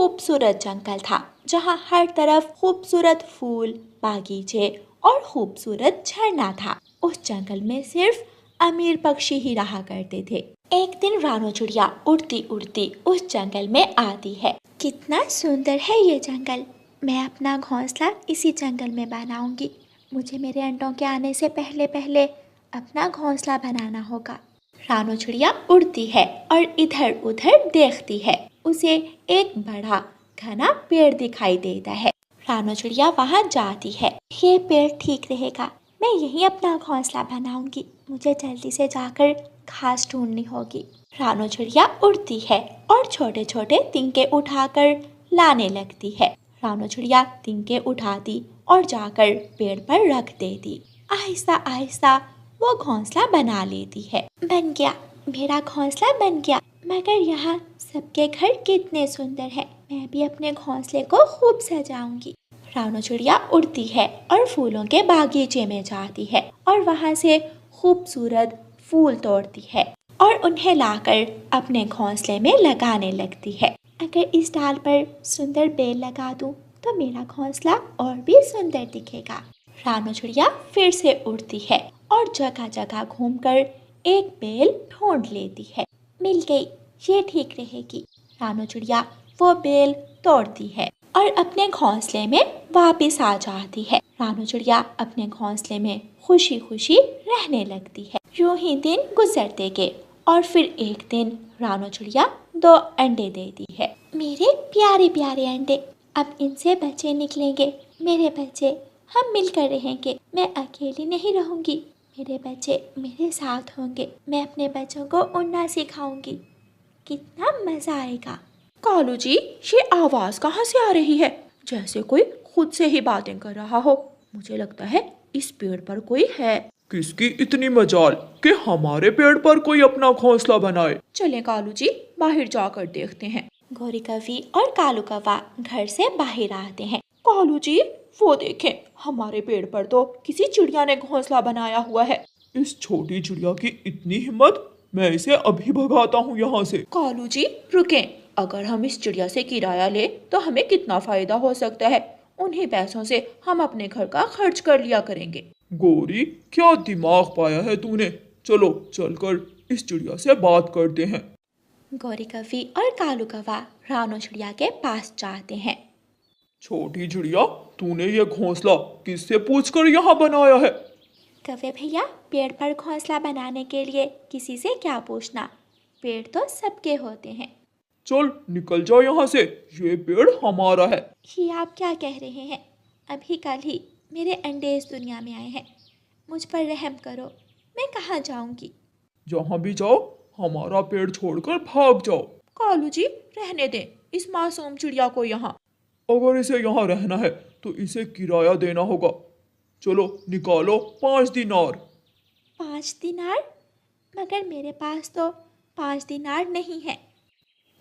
खूबसूरत जंगल था जहाँ हर तरफ खूबसूरत फूल, बागीचे और खूबसूरत झरना था। उस जंगल में सिर्फ अमीर पक्षी ही रहा करते थे। एक दिन रानो चिड़िया उड़ती उड़ती उस जंगल में आती है। कितना सुंदर है ये जंगल, मैं अपना घोंसला इसी जंगल में बनाऊंगी। मुझे मेरे अंडों के आने से पहले पहले अपना घोंसला बनाना होगा। रानो चिड़िया उड़ती है और इधर उधर देखती है। उसे एक बड़ा घना पेड़ दिखाई देता है। रानो चिड़िया वहाँ जाती है। ये पेड़ ठीक रहेगा, मैं यहीं अपना घोंसला बनाऊंगी। मुझे जल्दी से जाकर घास ढूंढनी होगी। रानो चिड़िया उड़ती है और छोटे छोटे तिनके उठाकर लाने लगती है। रानो चिड़िया तिनके उठाती और जाकर पेड़ पर रख देती। आहिस्ता आहिस्ता वो घोंसला बना लेती है। बन गया, मेरा घोंसला बन गया। मगर यहाँ सबके घर कितने सुंदर है, मैं भी अपने घोंसले को खूब सजाऊंगी। रानो चिड़िया उड़ती है और फूलों के बागीचे में जाती है और वहाँ से खूबसूरत फूल तोड़ती है और उन्हें लाकर अपने घोंसले में लगाने लगती है। अगर इस डाल पर सुंदर बेल लगा दूं तो मेरा घोंसला और भी सुंदर दिखेगा। रानो चिड़िया फिर से उड़ती है और जगह जगह घूमकर एक बेल ढूंढ लेती है। मिल गई, ये ठीक रहेगी। रानो चिड़िया वो बेल तोड़ती है और अपने घोंसले में वापस आ जाती है। रानो चिड़िया अपने घोंसले में खुशी खुशी रहने लगती है। यूं ही दिन गुजरते गए और फिर एक दिन रानो चिड़िया 2 अंडे देती है। मेरे प्यारे प्यारे अंडे, अब इनसे बच्चे निकलेंगे। मेरे बच्चे, हम मिलकर रहेंगे। मैं अकेली नहीं रहूंगी, मेरे बच्चे मेरे साथ होंगे। मैं अपने बच्चों को उड़ना सिखाऊंगी, कितना मजा आएगा। कालू जी, ये आवाज कहाँ से आ रही है? जैसे कोई खुद से ही बातें कर रहा हो। मुझे लगता है इस पेड़ पर कोई है। किसकी इतनी मजाल कि हमारे पेड़ पर कोई अपना घोंसला बनाए। चले कालू जी, बाहर जाकर देखते हैं। गौरी कौवी और कालू कौवा घर से बाहर आते हैं। कालू जी, वो देखें, हमारे पेड़ पर तो किसी चिड़िया ने घोंसला बनाया हुआ है। इस छोटी चिड़िया की इतनी हिम्मत, मैं इसे अभी भगाता हूँ यहाँ से। कालू जी रुकें, अगर हम इस चिड़िया से किराया ले तो हमें कितना फायदा हो सकता है। उन्हीं पैसों से हम अपने घर का खर्च कर लिया करेंगे। गोरी, क्या दिमाग पाया है तूने। चलो चलकर इस चिड़िया से बात करते हैं। गौरी कौवी और कालू कौवा रानो चिड़िया के पास जाते हैं। छोटी चिड़िया, तूने ये घोंसला किससे पूछकर यहाँ बनाया है? कौवे भैया, पेड़ पर घोंसला बनाने के लिए किसी से क्या पूछना, पेड़ तो सबके होते हैं। चल निकल जाओ यहाँ से, ये पेड़ हमारा है। ये आप क्या कह रहे हैं? अभी कल ही मेरे अंडे इस दुनिया में आए हैं, मुझ पर रहम करो। मैं कहाँ जाऊंगी? जहाँ भी जाओ हमारा पेड़ छोड़कर भाग जाओ। कालू जी, रहने दें इस मासूम चिड़िया को यहाँ। अगर इसे यहाँ रहना है तो इसे किराया देना होगा। चलो निकालो 5 दिनार। 5 दिनार? मगर मेरे पास तो 5 दिनार नहीं है।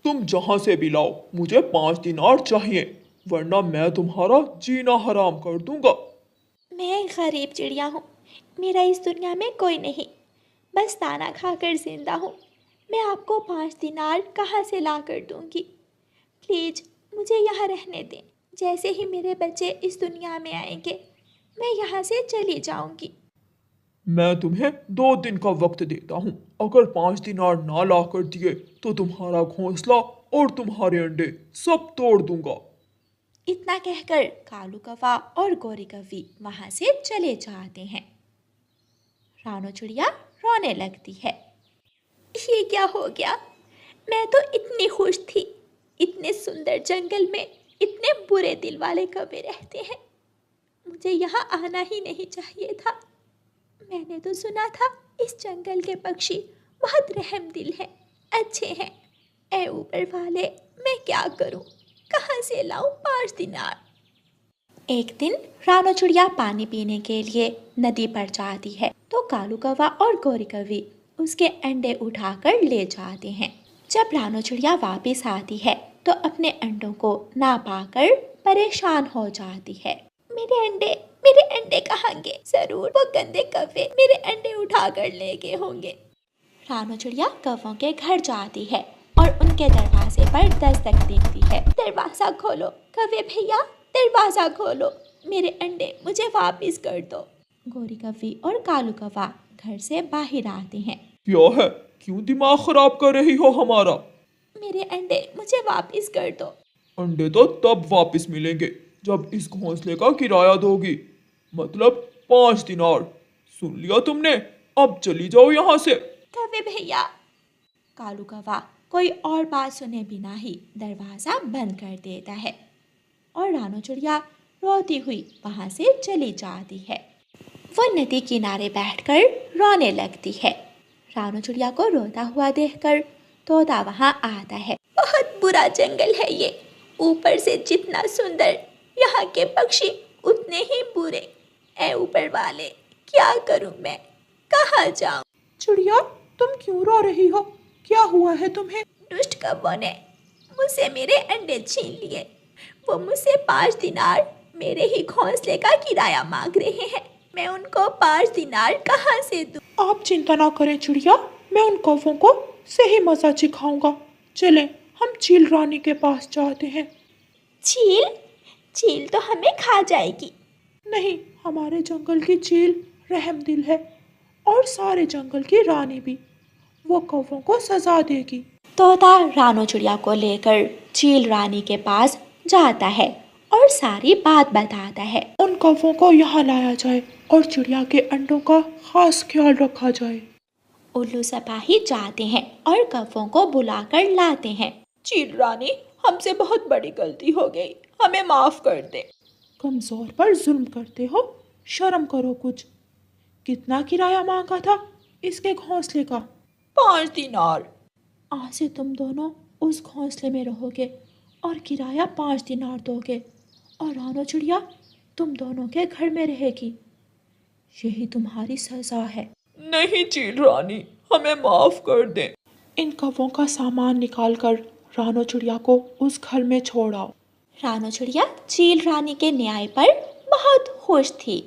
तुम जहाँ से भी लाओ, मुझे 5 दिनार चाहिए, वरना मैं तुम्हारा जीना हराम कर दूंगा। मैं गरीब चिड़िया हूँ, मेरा इस दुनिया में कोई नहीं, बस दाना खाकर जिंदा हूँ। मैं आपको 5 दिनार कहाँ से ला कर दूँगी? प्लीज मुझे यहाँ रहने दें। जैसे ही मेरे बच्चे इस दुनिया में आएंगे मैं यहाँ से चली जाऊँगी। मैं तुम्हें 2 दिन का वक्त देता हूँ। अगर 5 दिनार ना ला कर दिए तो तुम्हारा घोंसला और तुम्हारे अंडे सब तोड़ दूंगा। इतना कहकर कालू कौवा और गौरी कौवी वहाँ से चले जाते हैं। रानो चिड़िया रोने लगती है। ये क्या हो गया? मैं तो इतनी खुश थी। इतने सुंदर जंगल में इतने बुरे दिल वाले कौवे रहते हैं। मुझे यहाँ आना ही नहीं चाहिए था। मैंने तो सुना था इस जंगल के पक्षी बहुत रहम दिल हैं, अच्छे हैं। ऐ ऊपर वाले, मैं क्या करूं? कहाँ से लाऊं 5 दिनार? एक दिन रानो चिड़िया पानी पीने के लिए नदी पर जाती है तो कालू कौवा और गौरी कौवी उसके अंडे उठाकर ले जाते हैं। जब रानो चिड़िया वापस आती है तो अपने अंडों को ना पाकर परेशान हो जाती है। मेरे अंडे कहाँ गए? जरूर वो गंदे कौवे मेरे अंडे उठाकर ले गए होंगे। रानो चिड़िया कौवों के घर जाती है और उनके दरवाजे पर दस्तक देती है। दरवाजा दरवाजा खोलो, कौवे भैया दरवाजा खोलो, मेरे अंडे मुझे वापस कर दो। गोरी कौवी और कालू कौवा घर से बाहर आते हैं। क्या है, क्यों दिमाग खराब कर रही हो हमारा? मेरे अंडे मुझे वापस कर दो। अंडे तो तब वापस मिलेंगे जब इस घोंसले का किराया दोगी, मतलब 5 दिनार। सुन लिया तुमने? अब चली जाओ यहाँ से। कौवे भैया। कालू कौवा कोई और बात सुने बिना ही दरवाजा बंद कर देता है और रानो चिड़िया रोती हुई वहां से चली जाती है। वो नदी किनारे बैठकर रोने लगती है। रानो चिड़िया को रोता हुआ देखकर तोता वहां आता है। बहुत बुरा जंगल है ये, ऊपर से जितना सुंदर, यहाँ के पक्षी उतने ही बुरे। ऐ ऊपर वाले, क्या करूं मैं, कहाँ जाऊं? चिड़िया, तुम क्यों रो रही हो? क्या हुआ है तुम्हें? दुष्ट कौवों ने मुझसे मेरे अंडे छीन लिए। वो मुझसे 5 दिनार मेरे ही घोंसले का किराया मांग रहे हैं। मैं उनको 5 दिनार कहाँ से दूं? आप चिंता ना करें चिड़िया, मैं उन कौवों को सही मजा सिखाऊंगा। चलें, हम चील रानी के पास जाते हैं। चील? चील तो हमें खा जाएगी। नहीं, हमारे जंगल की चील रहमदिल है और सारे जंगल की रानी भी। वो कौवों को सजा देगी। तोता रानो चिड़िया को लेकर चील रानी के पास जाता है और सारी बात बताता है। उन कौवों को यहाँ लाया जाए और चिड़िया के अंडों का खास ख्याल रखा जाए। उल्लू सिपाही जाते हैं और कौवों को बुलाकर लाते हैं। चील रानी, हमसे बहुत बड़ी गलती हो गई, हमें माफ कर दे। कमजोर पर जुल्म करते हो, शर्म करो कुछ। कितना किराया मांगा था इसके घोंसले का? 5 दिनार। आज से तुम दोनों उस घोंसले में रहोगे और किराया 5 दिनार दोगे, और रानो चिड़िया तुम दोनों के घर में रहेगी। यही तुम्हारी सजा है। नहीं चील रानी, हमें माफ कर दें। इन कौवों का सामान निकाल कर रानो चिड़िया को उस घर में छोड़ आओ। रानो चिड़िया चील रानी के न्याय पर बहुत खुश थी।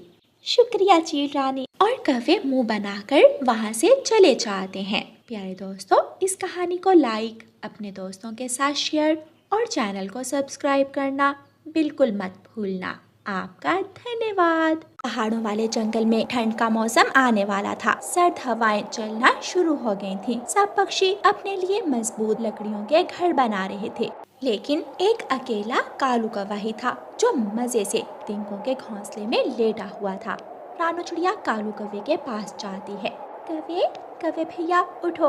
शुक्रिया चील रानी। और कौवे मुंह बनाकर वहां से चले जाते हैं। प्यारे दोस्तों, इस कहानी को लाइक, अपने दोस्तों के साथ शेयर और चैनल को सब्सक्राइब करना बिल्कुल मत भूलना। आपका धन्यवाद। पहाड़ों वाले जंगल में ठंड का मौसम आने वाला था। सर्द हवाएं चलना शुरू हो गई थीं। सब पक्षी अपने लिए मजबूत लकड़ियों के घर बना रहे थे, लेकिन एक अकेला कालू कौवा ही था जो मजे से तिनकों के घोंसले में लेटा हुआ था। रानो चिड़िया कालू कौवे के पास जाती है। कौवे, कौवे भैया उठो,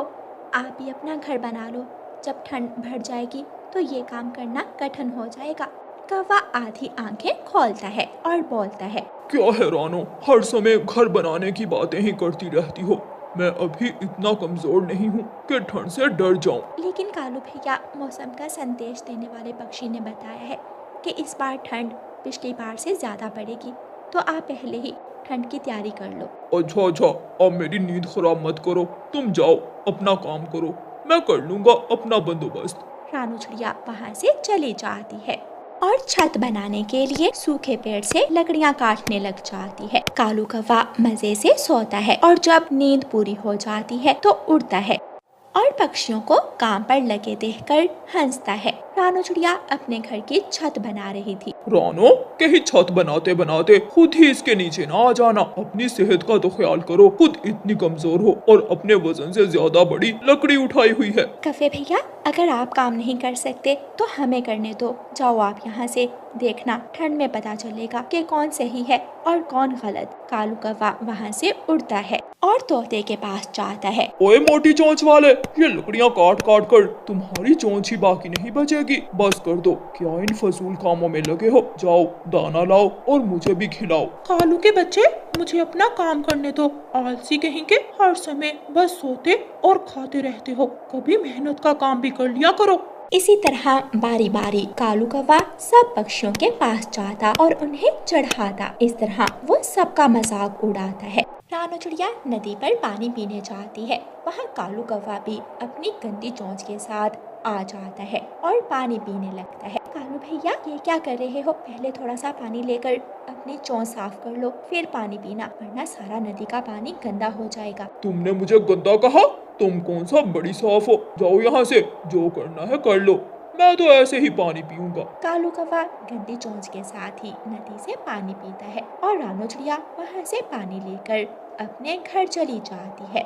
आप भी अपना घर बना लो। जब ठंड बढ़ जाएगी तो ये काम करना कठिन हो जाएगा। कौवा आधी आंखें खोलता है और बोलता है, क्या है रानो, हर समय घर बनाने की बातें ही करती रहती हो। मैं अभी इतना कमजोर नहीं हूँ कि ठंड से डर जाऊं। लेकिन कालू भैया, मौसम का संदेश देने वाले पक्षी ने बताया है कि इस बार ठंड पिछली बार से ज्यादा पड़ेगी, तो आप पहले ही ठंड की तैयारी कर लो। अच्छा, अब मेरी नींद खराब मत करो। तुम जाओ, अपना काम करो, मैं कर लूंगा अपना बंदोबस्त। रानो चिड़िया वहाँ से चली जाती है और छत बनाने के लिए सूखे पेड़ से लकड़ियाँ काटने लग जाती है। कालू कौवा मजे से सोता है और जब नींद पूरी हो जाती है तो उड़ता है और पक्षियों को काम पर लगे देखकर हंसता है। रानो चिड़िया अपने घर की छत बना रही थी। रानो, कहीं छत बनाते बनाते खुद ही इसके नीचे ना आ जाना। अपनी सेहत का तो ख्याल करो, खुद इतनी कमजोर हो और अपने वजन से ज्यादा बड़ी लकड़ी उठाई हुई है। कौवे भैया, अगर आप काम नहीं कर सकते तो हमें करने दो। जाओ आप यहाँ से, देखना ठंड में पता चलेगा कि कौन सही है और कौन गलत। कालू कौवा वहाँ से उड़ता है और तोते के पास जाता है। ओए मोटी चोंच वाले, ये लकड़ियाँ काट काट कर तुम्हारी चोंच ही बाकी नहीं बचेगी। बस कर दो, क्या इन फजूल कामों में लगे हो। जाओ दाना लाओ और मुझे भी खिलाओ। कालू के बच्चे, मुझे अपना काम करने दो। आलसी कहीं के, हर समय बस सोते और खाते रहते हो। कभी मेहनत का काम भी कर लिया करो। इसी तरह बारी बारी कालू कौवा सब पक्षियों के पास जाता और उन्हें चढ़ाता। इस तरह वो सबका मजाक उड़ाता है। रानो चिड़िया नदी पर पानी पीने जाती है। वहाँ कालू कौवा भी अपनी गंदी चोंच के साथ आ जाता है और पानी पीने लगता है। कालू भैया, ये क्या कर रहे हो? पहले थोड़ा सा पानी लेकर अपनी चोंच साफ कर लो, फिर पानी पीना, वरना सारा नदी का पानी गंदा हो जाएगा। तुमने मुझे गंदा कहा? तुम कौन सा बड़ी साफ हो। जाओ यहाँ से, जो करना है कर लो, मैं तो ऐसे ही पानी पीऊंगा। कालू कौवा गंदी चोंच के साथ ही नदी से पानी पीता है और रानो चिड़िया वहाँ से पानी लेकर अपने घर चली जाती है।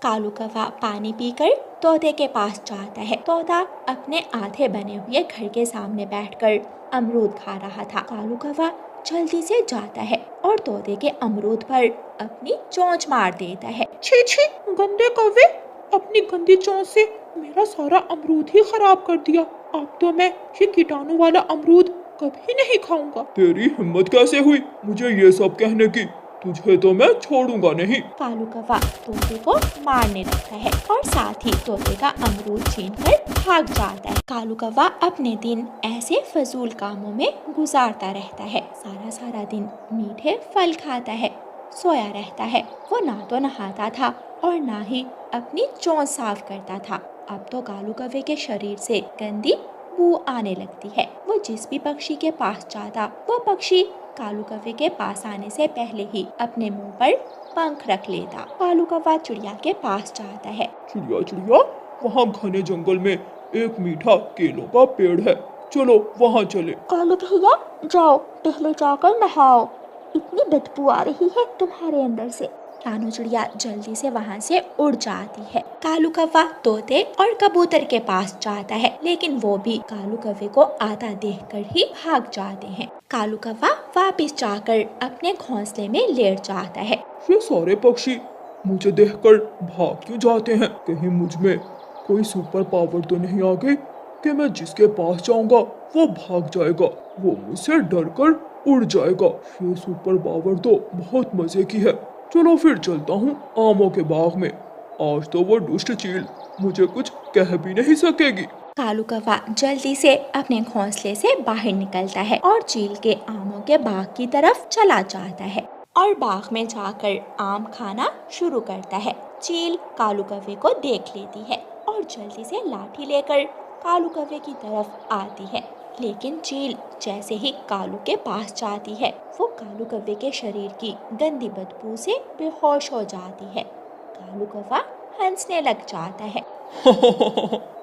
कालू कौवा पानी पीकर तोते के पास जाता है। तोता अपने आधे बने हुए घर के सामने बैठकर अमरूद खा रहा था। कालू कौवा जल्दी से जाता है और तोते के अमरूद पर अपनी चोंच मार देता है। छी छी, गंदे कौवे, अपनी गंदी चोंच से मेरा सारा अमरूद ही खराब कर दिया। अब तो मैं ये कीटाणु वाला अमरूद कभी नहीं खाऊंगा। तेरी हिम्मत कैसे हुई मुझे ये सब कहने की? तुझे तो मैं छोड़ूंगा नहीं। कालू कौवा तोते को मारने लगता है और साथ ही तोते का अमरूद छीनकर भाग जाता है। कालू कौवा अपने दिन ऐसे फजूल कामों में गुजारता रहता है। सारा सारा दिन मीठे फल खाता है, सोया रहता है। वो ना तो नहाता था और ना ही अपनी चोंच साफ करता था। अब तो कालू कौवे के शरीर से गंदी बू आने लगती है। वो जिस भी पक्षी के पास जाता, वो पक्षी कालू कौवे के पास आने से पहले ही अपने मुंह पर पंख रख लेता। कालू कौवा चिड़िया के पास जाता है। चिड़िया चिड़िया, वहाँ घने जंगल में एक मीठा केलों का पेड़ है, चलो वहाँ चले। कालू भैया, जाओ पहले जाकर नहाओ, इतनी बदबू आ रही है तुम्हारे अंदर से। रानो चिड़िया जल्दी से वहाँ से उड़ जाती है। कालू कौवा तोते और कबूतर के पास जाता है, लेकिन वो भी कालू कौवे को आता देखकर ही भाग जाते हैं। कालू कौवा वापस जाकर अपने घोंसले में लेट जाता है। ये सारे पक्षी मुझे देखकर भाग क्यों जाते हैं? कहीं मुझ में कोई सुपर पावर तो नहीं आ गई कि मैं जिसके पास जाऊंगा वो भाग जाएगा, वो मुझसे डरकर उड़ जाएगा। ये सुपर पावर तो बहुत मजे की है। चलो फिर चलता हूँ आमों के बाग में। आज तो वो दुष्ट चील मुझे कुछ कह भी नहीं सकेगी। कालू कौवा जल्दी से अपने घोंसले से बाहर निकलता है और चील के आमों के बाग की तरफ चला जाता है और बाग में जाकर आम खाना शुरू करता है। चील कालू कौवे को देख लेती है और जल्दी से लाठी लेकर कालू कौवे की तरफ आती है, लेकिन चील जैसे ही कालू के पास जाती है, वो कालू कौवे के शरीर की गंदी बदबू से बेहोश हो जाती है। कालू कौवा हंसने लग जाता है।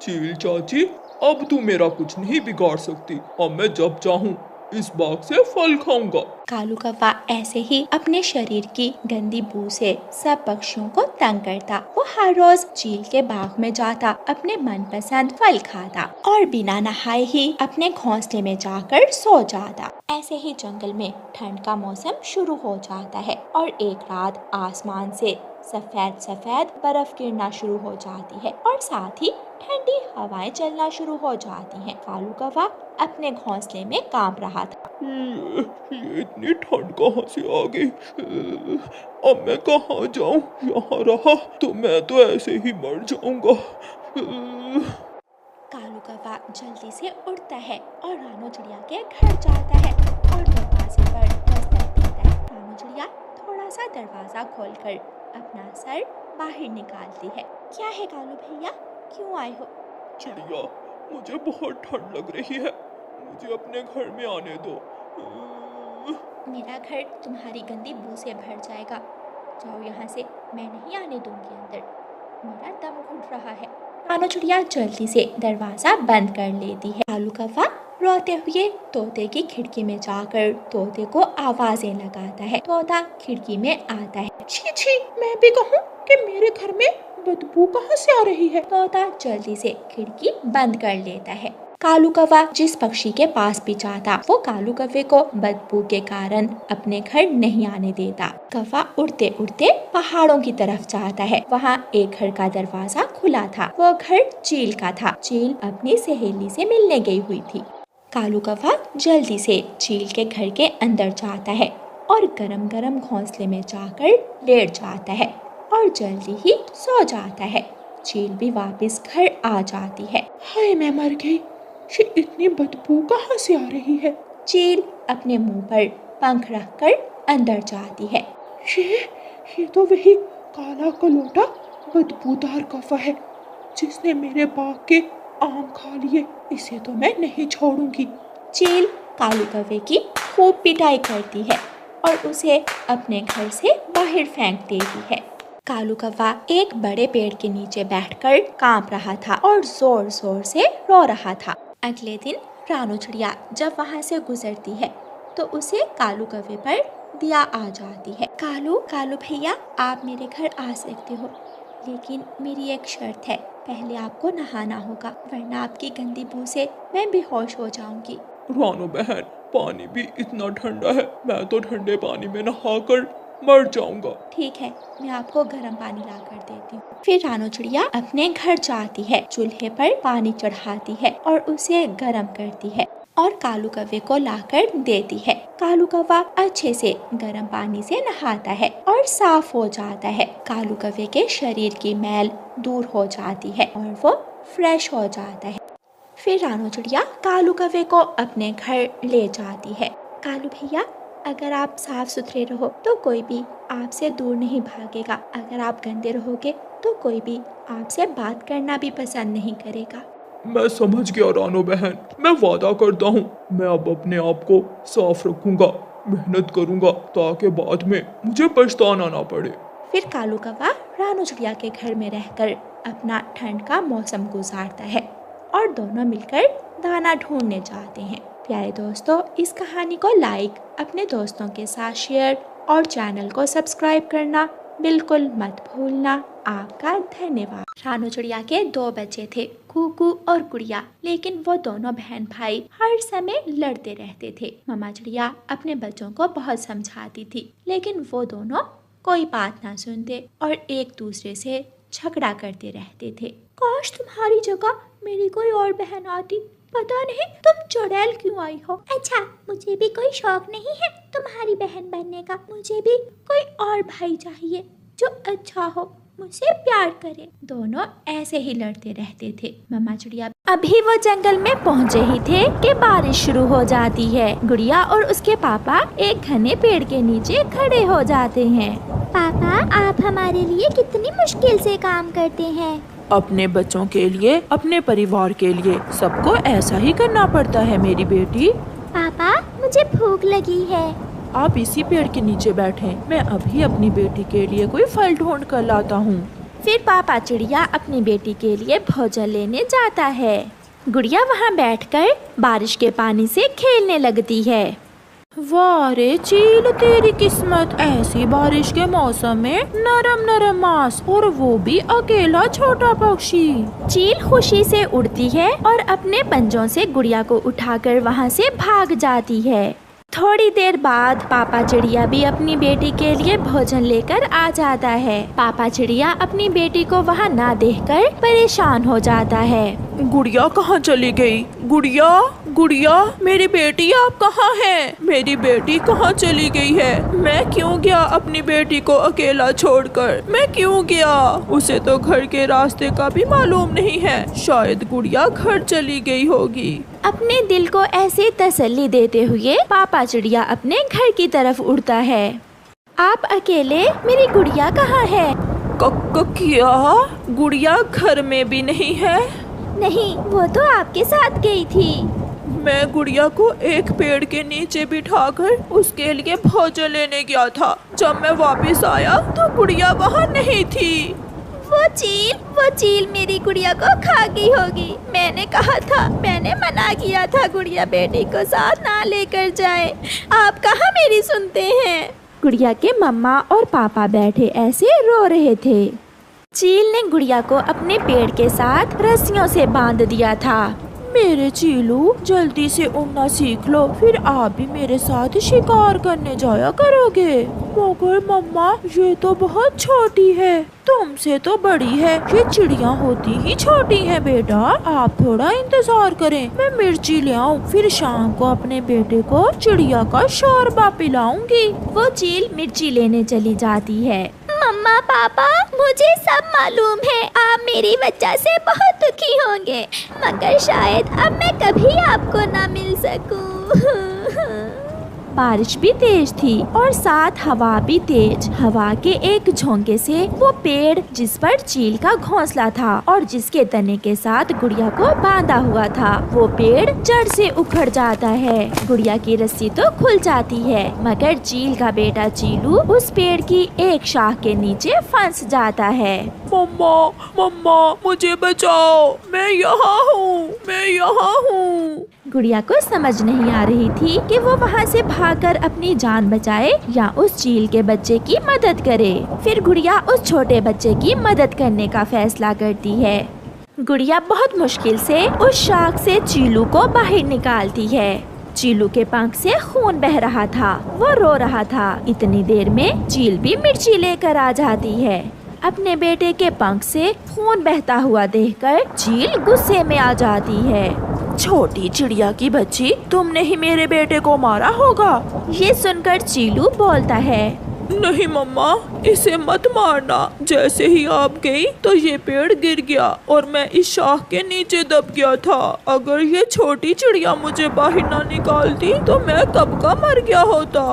चील चाची, अब तू मेरा कुछ नहीं बिगाड़ सकती। अब मैं जब चाहूँ इस बाग से फल खाऊंगा। कालू कौवा ऐसे ही अपने शरीर की गंदी बू से सब पक्षियों को तंग करता। वो हर रोज चील के बाग में जाता, अपने मनपसंद फल खाता और बिना नहाए ही अपने घोंसले में जाकर सो जाता। ऐसे ही जंगल में ठंड का मौसम शुरू हो जाता है और एक रात आसमान से सफेद सफेद बर्फ गिरना शुरू हो जाती है और साथ ही ठंडी हवाएं चलना शुरू हो जाती हैं। कालू कौवा अपने घोंसले में कांप रहा था। ये इतनी ठंड कहाँ से आ गई? अब मैं कहाँ जाऊँ? यहाँ रहा तो मैं तो ऐसे ही मर जाऊंगा। कालू कौवा जल्दी से उड़ता है और रानो चिड़िया के घर जाता है और दरवाजे पर दस्तक देता है। रानो चिड़िया थोड़ा सा दरवाजा खोलकर अपना सर बाहर निकालती है। क्या है कालू भैया, क्यों आए हो? चिड़िया, मुझे बहुत ठंड लग रही है, मुझे अपने घर में आने दो। मेरा घर तुम्हारी गंदी बू से भर जाएगा, जाओ यहाँ से, मैं नहीं आने दूंगी अंदर, मेरा दम घुट रहा है। रानो चिड़िया जल्दी से दरवाजा बंद कर लेती है। कालू कौवा रोते हुए तोते की खिड़की में जाकर तोते को आवाजें लगाता है। तोता खिड़की में आता है। छी छी, मैं भी कहूँ कि मेरे घर में बदबू कहाँ से आ रही है। तोता जल्दी से खिड़की बंद कर लेता है। कालू कौवा जिस पक्षी के पास भी जाता, वो कालू कौवे को बदबू के कारण अपने घर नहीं आने देता। कौवा उड़ते उड़ते पहाड़ों की तरफ जाता है। वहाँ एक घर का दरवाजा खुला था। वो घर चील का था। चील अपनी सहेली से मिलने गई हुई थी। कालू कौवा जल्दी से चील के घर के अंदर जाता है और गरम गरम घोंसले में जाकर लेट जाता है और जल्दी ही सो जाता है। चील भी वापस घर आ जाती है। हाय, मैं मर गई, ये इतनी बदबू कहाँ से आ रही है। चील अपने मुंह पर पंख रखकर अंदर जाती है। ये तो वही काला कलोटा बदबूदार कौवा है जिसने मेरे बाग के आम खा लिए। इसे तो मैं नहीं छोड़ूंगी। चील कालू कौवे की खूब पिटाई करती है और उसे अपने घर से बाहर फेंक देती है। कालू कौवा एक बड़े पेड़ के नीचे बैठकर कांप रहा था और जोर जोर से रो रहा था। अगले दिन रानू चिड़िया जब वहाँ से गुजरती है तो उसे कालू कौवे पर दया आ जाती है। कालू कालू भैया, आप मेरे घर आ सकते हो, लेकिन मेरी एक शर्त है, पहले आपको नहाना होगा, वरना आपकी गंदी बू से मैं बेहोश हो जाऊंगी। रानू बहन, पानी भी इतना ठंडा है, मैं तो ठंडे पानी में नहाकर मर जाऊंगा। ठीक है, मैं आपको गर्म पानी ला कर देती हूँ। फिर रानू चिड़िया अपने घर जाती है, चूल्हे पर पानी चढ़ाती है और उसे गर्म करती है और कालू कौवे को लाकर देती है। कालू कौवा अच्छे से गर्म पानी से नहाता है और साफ हो जाता है। कालू कौवे के शरीर की मैल दूर हो जाती है और वो फ्रेश हो जाता है। फिर रानू चिड़िया कालू कौवे को अपने घर ले जाती है। कालू भैया, अगर आप साफ सुथरे रहो तो कोई भी आपसे दूर नहीं भागेगा, अगर आप गंदे रहोगे तो कोई भी आपसे बात करना भी पसंद नहीं करेगा। मैं समझ गया रानू बहन, मैं वादा करता हूँ मैं अब अपने आप को साफ रखूंगा, मेहनत करूंगा ताकि बाद में मुझे पछताना ना पड़े। फिर कालू कौवा रानू चिड़िया के घर में रहकर अपना ठंड का मौसम गुजारता है और दोनों मिलकर दाना ढूंढने जाते हैं। प्यारे दोस्तों, इस कहानी को लाइक, अपने दोस्तों के साथ शेयर और चैनल को सब्सक्राइब करना बिल्कुल मत भूलना। आपका धन्यवाद। रानू चिड़िया के 2 बच्चे थे, कुकू और गुड़िया, लेकिन वो दोनों बहन भाई हर समय लड़ते रहते थे। मम्मा चिड़िया अपने बच्चों को बहुत समझाती थी, लेकिन वो दोनों कोई बात ना सुनते और एक दूसरे से झगड़ा करते रहते थे। काश तुम्हारी जगह मेरी कोई और बहन आती, पता नहीं तुम चुड़ैल क्यों आई हो। अच्छा, मुझे भी कोई शौक नहीं है तुम्हारी बहन बनने का, मुझे भी कोई और भाई चाहिए जो अच्छा हो, मुझसे प्यार करे। दोनों ऐसे ही लड़ते रहते थे। मम्मा चिड़िया अभी वो जंगल में पहुँचे ही थे कि बारिश शुरू हो जाती है। गुड़िया और उसके पापा एक घने पेड़ के नीचे खड़े हो जाते हैं। पापा, आप हमारे लिए कितनी मुश्किल से काम करते हैं। अपने बच्चों के लिए, अपने परिवार के लिए सबको ऐसा ही करना पड़ता है मेरी बेटी। पापा, मुझे भूख लगी है। आप इसी पेड़ के नीचे बैठें, मैं अभी अपनी बेटी के लिए कोई फल ढूंढ कर लाता हूँ। फिर पापा चिड़िया अपनी बेटी के लिए भोजन लेने जाता है। गुड़िया वहाँ बैठकर बारिश के पानी से खेलने लगती है। वाह रे चील, तेरी किस्मत, ऐसी बारिश के मौसम में नरम नरम मांस, और वो भी अकेला छोटा पक्षी। चील खुशी से उड़ती है और अपने पंजों से गुड़िया को उठाकर वहाँ से भाग जाती है। थोड़ी देर बाद पापा चिड़िया भी अपनी बेटी के लिए भोजन लेकर आ जाता है। पापा चिड़िया अपनी बेटी को वहाँ ना देखकर परेशान हो जाता है। गुड़िया कहाँ चली गई? गुड़िया, गुड़िया, मेरी बेटी आप कहाँ हैं? मेरी बेटी कहाँ चली गई है? मैं क्यों गया अपनी बेटी को अकेला छोड़कर? मैं क्यों गया? उसे तो घर के रास्ते का भी मालूम नहीं है। शायद गुड़िया घर चली गई होगी। अपने दिल को ऐसे तसल्ली देते हुए पापा चिड़िया अपने घर की तरफ उड़ता है। आप अकेले? मेरी गुड़िया कहाँ है? क्या? गुड़िया घर में भी नहीं है? नहीं, वो तो आपके साथ गई थी। मैं गुड़िया को एक पेड़ के नीचे बिठाकर उसके लिए भोजन लेने गया था। जब मैं वापस आया तो गुड़िया वहाँ नहीं थी। वो चील मेरी गुड़िया को खा गई होगी। मैंने कहा था, मैंने मना किया था गुड़िया बेटी को साथ ना लेकर जाए। आप कहाँ मेरी सुनते हैं? गुड़िया के मम्मा और पापा बैठे ऐसे रो रहे थे। चील ने गुड़िया को अपने पेड़ के साथ रस्सियों से बांध दिया था। मेरे चीलू, जल्दी से उड़ना सीख लो, फिर आप भी मेरे साथ शिकार करने जाया करोगे। मगर मम्मा, ये तो बहुत छोटी है। तुमसे तो बड़ी है। ये चिड़िया होती ही छोटी है बेटा। आप थोड़ा इंतजार करें, मैं मिर्ची ले आऊं, फिर शाम को अपने बेटे को चिड़िया का शोरबा पिलाऊंगी। वो चील मिर्ची लेने चली जाती है। मम्मा, पापा, मुझे सब मालूम है। आप मेरी वजह से बहुत दुखी होंगे, मगर शायद अब मैं कभी आपको ना मिल सकूं। बारिश भी तेज थी और साथ हवा भी तेज। हवा के एक झोंके से वो पेड़ जिस पर चील का घोंसला था और जिसके तने के साथ गुड़िया को बांधा हुआ था, वो पेड़ जड़ से उखड़ जाता है। गुड़िया की रस्सी तो खुल जाती है, मगर चील का बेटा चीलू उस पेड़ की एक शाख के नीचे फंस जाता है। मम्मा मम्मा मुझे बचाओ, मैं यहाँ हूँ। गुड़िया को समझ नहीं आ रही थी कि वो वहाँ से भागकर अपनी जान बचाए या उस चील के बच्चे की मदद करे। फिर गुड़िया उस छोटे बच्चे की मदद करने का फैसला करती है। गुड़िया बहुत मुश्किल से उस शाख से चीलू को बाहर निकालती है। चीलू के पंख से खून बह रहा था, वो रो रहा था। इतनी देर में चील भी मिर्ची लेकर आ जाती है। अपने बेटे के पंख से खून बहता हुआ देखकर चील गुस्से में आ जाती है। छोटी चिड़िया की बच्ची, तुमने ही मेरे बेटे को मारा होगा। ये सुनकर चीलू बोलता है, नहीं मम्मा, इसे मत मारना। जैसे ही आप गई तो ये पेड़ गिर गया और मैं इस शाख के नीचे दब गया था। अगर ये छोटी चिड़िया मुझे बाहर ना निकालती तो मैं कब का मर गया होता।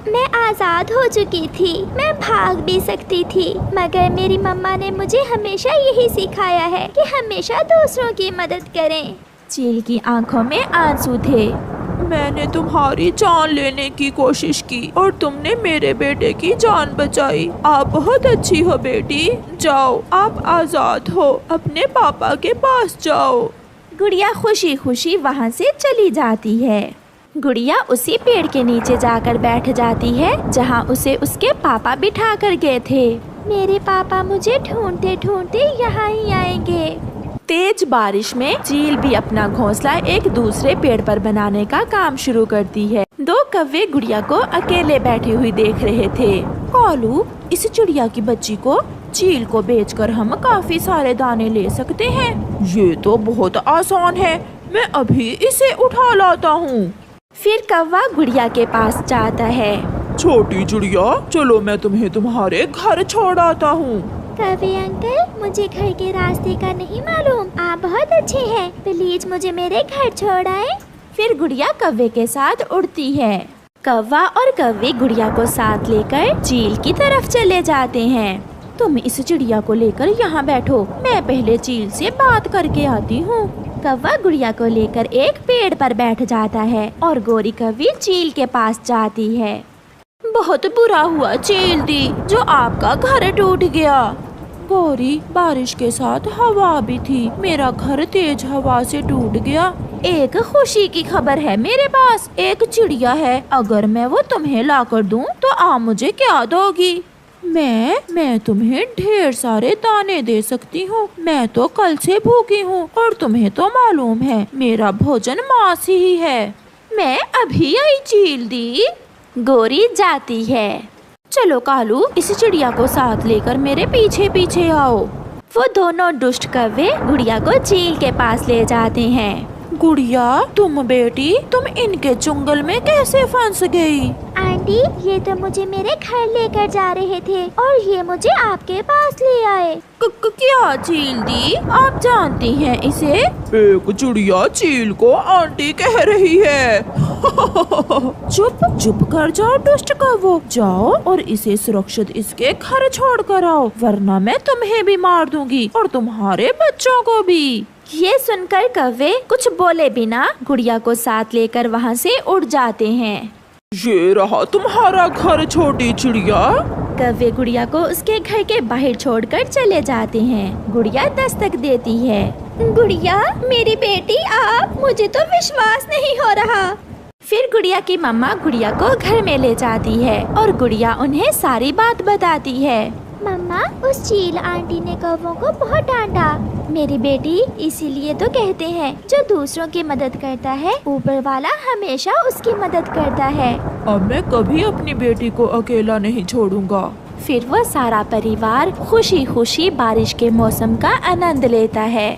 मैं आज़ाद हो चुकी थी, मैं भाग भी सकती थी, मगर मेरी मम्मा ने मुझे हमेशा यही सिखाया है कि हमेशा दूसरों की मदद करें। चील की आंखों में आंसू थे। मैंने तुम्हारी जान लेने की कोशिश की और तुमने मेरे बेटे की जान बचाई। आप बहुत अच्छी हो बेटी। जाओ, आप आज़ाद हो, अपने पापा के पास जाओ। गुड़िया खुशी खुशी वहाँ से चली जाती है। गुड़िया उसी पेड़ के नीचे जाकर बैठ जाती है जहाँ उसे उसके पापा बिठा कर गए थे। मेरे पापा मुझे ढूंढते ढूंढते यहाँ ही आएंगे। तेज बारिश में चील भी अपना घोंसला एक दूसरे पेड़ पर बनाने का काम शुरू करती है। दो कौवे गुड़िया को अकेले बैठी हुई देख रहे थे। कालू, इस चिड़िया की बच्ची को चील को बेचकर हम काफी सारे दाने ले सकते हैं। ये तो बहुत आसान है, मैं अभी इसे उठा लाता हूँ। फिर कौवा गुड़िया के पास जाता है। छोटी चिड़िया, चलो मैं तुम्हें तुम्हारे घर छोड़ आता हूँ। कौवे अंकल, मुझे घर के रास्ते का नहीं मालूम। आप बहुत अच्छे हैं, प्लीज मुझे मेरे घर छोड़ आए। फिर गुड़िया कौवे के साथ उड़ती है। कौवा और कौवे गुड़िया को साथ लेकर चील की तरफ चले जाते हैं। तुम इस चिड़िया को लेकर यहाँ बैठो, मैं पहले चील से बात करके आती हूँ। कौवा गुड़िया को लेकर एक पेड़ पर बैठ जाता है और गोरी कौवी चील के पास जाती है। बहुत बुरा हुआ चील दी, जो आपका घर टूट गया। गौरी, बारिश के साथ हवा भी थी, मेरा घर तेज हवा से टूट गया। एक खुशी की खबर है मेरे पास, एक चिड़िया है। अगर मैं वो तुम्हें ला कर दूं तो आप मुझे क्या दोगी? मैं तुम्हें ढेर सारे दाने दे सकती हूँ। मैं तो कल से भूखी हूँ और तुम्हें तो मालूम है मेरा भोजन मांस ही है। मैं अभी आई चील दी। गोरी जाती है। चलो कालू, इस चिड़िया को साथ लेकर मेरे पीछे पीछे आओ। वो दोनों दुष्ट कौवे गुड़िया को चील के पास ले जाते हैं। गुड़िया, तुम बेटी, तुम इनके चुंगल में कैसे फंस गई? आंटी, ये तो मुझे मेरे घर लेकर जा रहे थे और ये मुझे आपके पास ले आए। क्या चील दी, आप जानती हैं इसे? एक चिड़िया चील को आंटी कह रही है। चुप कर जाओ दुष्ट कौवो, जाओ और इसे सुरक्षित इसके घर छोड़ कर आओ, वरना मैं तुम्हें भी मार दूंगी और तुम्हारे बच्चों को भी। ये सुनकर कौवे कुछ बोले बिना गुड़िया को साथ लेकर वहाँ से उड़ जाते हैं। ये रहा तुम्हारा घर छोटी चिड़िया। कौवे गुड़िया को उसके घर के बाहर छोड़कर चले जाते हैं। गुड़िया दस्तक देती है। गुड़िया, मेरी बेटी आप, मुझे तो विश्वास नहीं हो रहा। फिर गुड़िया की मम्मा गुड़िया को घर में ले जाती है और गुड़िया उन्हें सारी बात बताती है। मम्मा, उस चील आंटी ने कौवों को बहुत डांटा। मेरी बेटी, इसीलिए तो कहते हैं जो दूसरों की मदद करता है ऊपर वाला हमेशा उसकी मदद करता है। अब मैं कभी अपनी बेटी को अकेला नहीं छोड़ूंगा। फिर वह सारा परिवार खुशी खुशी बारिश के मौसम का आनंद लेता है।